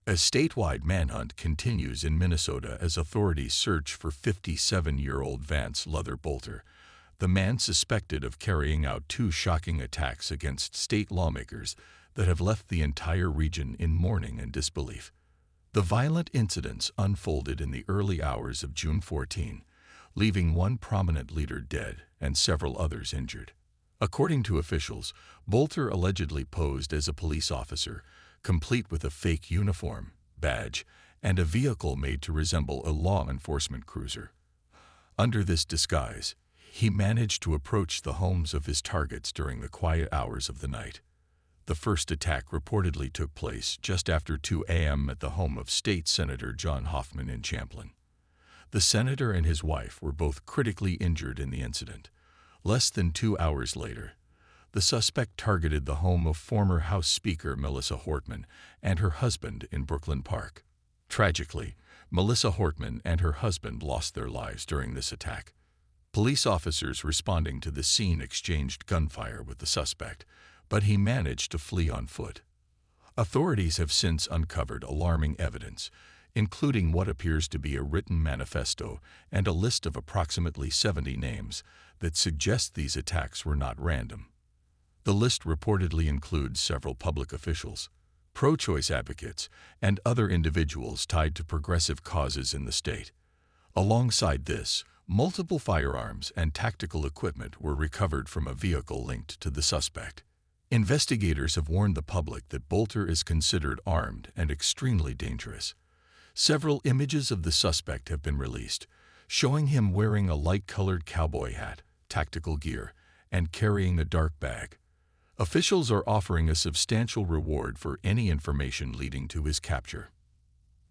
A statewide manhunt continues in Minnesota as authorities search for 57-year-old Vance Luther Boelter, the man suspected of carrying out two shocking attacks against state lawmakers that have left the entire region in mourning and disbelief. The violent incidents unfolded in the early hours of June 14, leaving one prominent leader dead and several others injured. According to officials, Boelter allegedly posed as a police officer, complete with a fake uniform, badge, and a vehicle made to resemble a law enforcement cruiser. Under this disguise, he managed to approach the homes of his targets during the quiet hours of the night. The first attack reportedly took place just after 2 a.m. at the home of State Senator John Hoffman in Champlin. The senator and his wife were both critically injured in the incident. Less than 2 hours later, the suspect targeted the home of former House Speaker Melissa Hortman and her husband in Brooklyn Park. Tragically, Melissa Hortman and her husband lost their lives during this attack. Police officers responding to the scene exchanged gunfire with the suspect, but he managed to flee on foot. Authorities have since uncovered alarming evidence, including what appears to be a written manifesto and a list of approximately 70 names that suggest these attacks were not random. The list reportedly includes several public officials, pro-choice advocates, and other individuals tied to progressive causes in the state. Alongside this, multiple firearms and tactical equipment were recovered from a vehicle linked to the suspect. Investigators have warned the public that Boelter is considered armed and extremely dangerous. Several images of the suspect have been released, showing him wearing a light-colored cowboy hat, tactical gear, and carrying a dark bag. Officials are offering a substantial reward for any information leading to his capture.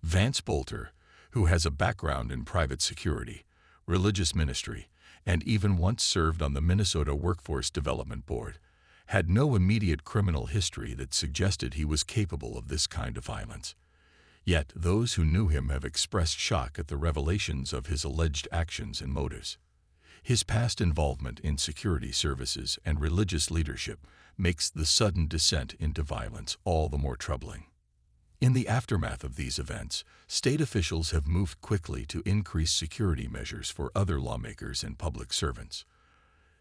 Vance Boelter, who has a background in private security, religious ministry, and even once served on the Minnesota Workforce Development Board, had no immediate criminal history that suggested he was capable of this kind of violence. Yet those who knew him have expressed shock at the revelations of his alleged actions and motives. His past involvement in security services and religious leadership makes the sudden descent into violence all the more troubling. In the aftermath of these events, state officials have moved quickly to increase security measures for other lawmakers and public servants.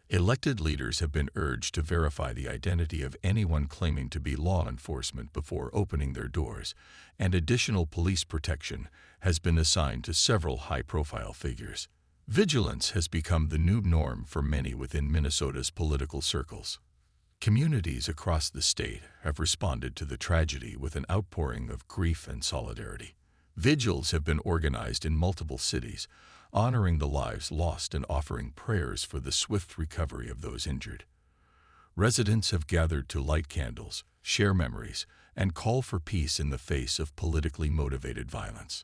Elected leaders have been urged to verify the identity of anyone claiming to be law enforcement before opening their doors, and additional police protection has been assigned to several high-profile figures. Vigilance has become the new norm for many within Minnesota's political circles. Communities across the state have responded to the tragedy with an outpouring of grief and solidarity. Vigils have been organized in multiple cities, honoring the lives lost and offering prayers for the swift recovery of those injured. Residents have gathered to light candles, share memories, and call for peace in the face of politically motivated violence.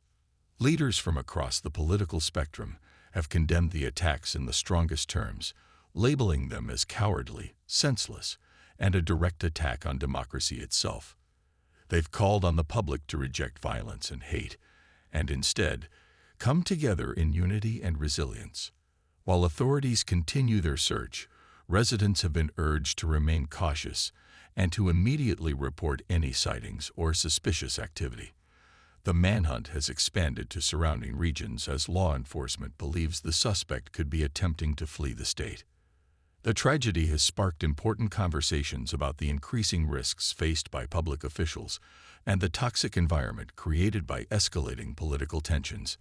Leaders from across the political spectrum have condemned the attacks in the strongest terms, labeling them as cowardly, senseless, and a direct attack on democracy itself. They've called on the public to reject violence and hate, and instead, come together in unity and resilience. While authorities continue their search, residents have been urged to remain cautious and to immediately report any sightings or suspicious activity. The manhunt has expanded to surrounding regions as law enforcement believes the suspect could be attempting to flee the state. The tragedy has sparked important conversations about the increasing risks faced by public officials and the toxic environment created by escalating political tensions.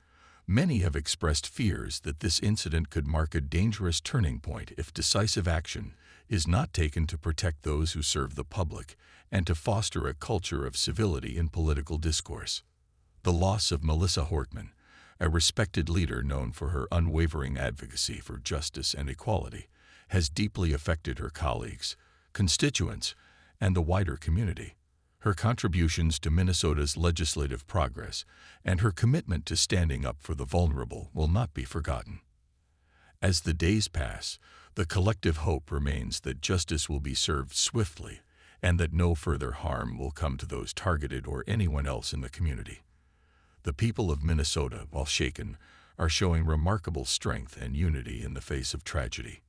Many have expressed fears that this incident could mark a dangerous turning point if decisive action is not taken to protect those who serve the public and to foster a culture of civility in political discourse. The loss of Melissa Hortman, a respected leader known for her unwavering advocacy for justice and equality, has deeply affected her colleagues, constituents, and the wider community. Her contributions to Minnesota's legislative progress and her commitment to standing up for the vulnerable will not be forgotten. As the days pass, the collective hope remains that justice will be served swiftly and that no further harm will come to those targeted or anyone else in the community. The people of Minnesota, while shaken, are showing remarkable strength and unity in the face of tragedy.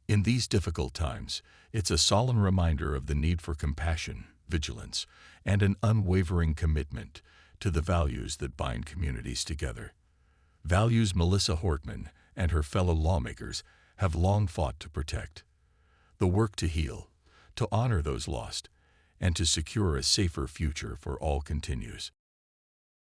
In these difficult times, it's a solemn reminder of the need for compassion, vigilance, and an unwavering commitment to the values that bind communities together. Values Melissa Hortman and her fellow lawmakers have long fought to protect. The work to heal, to honor those lost, and to secure a safer future for all continues.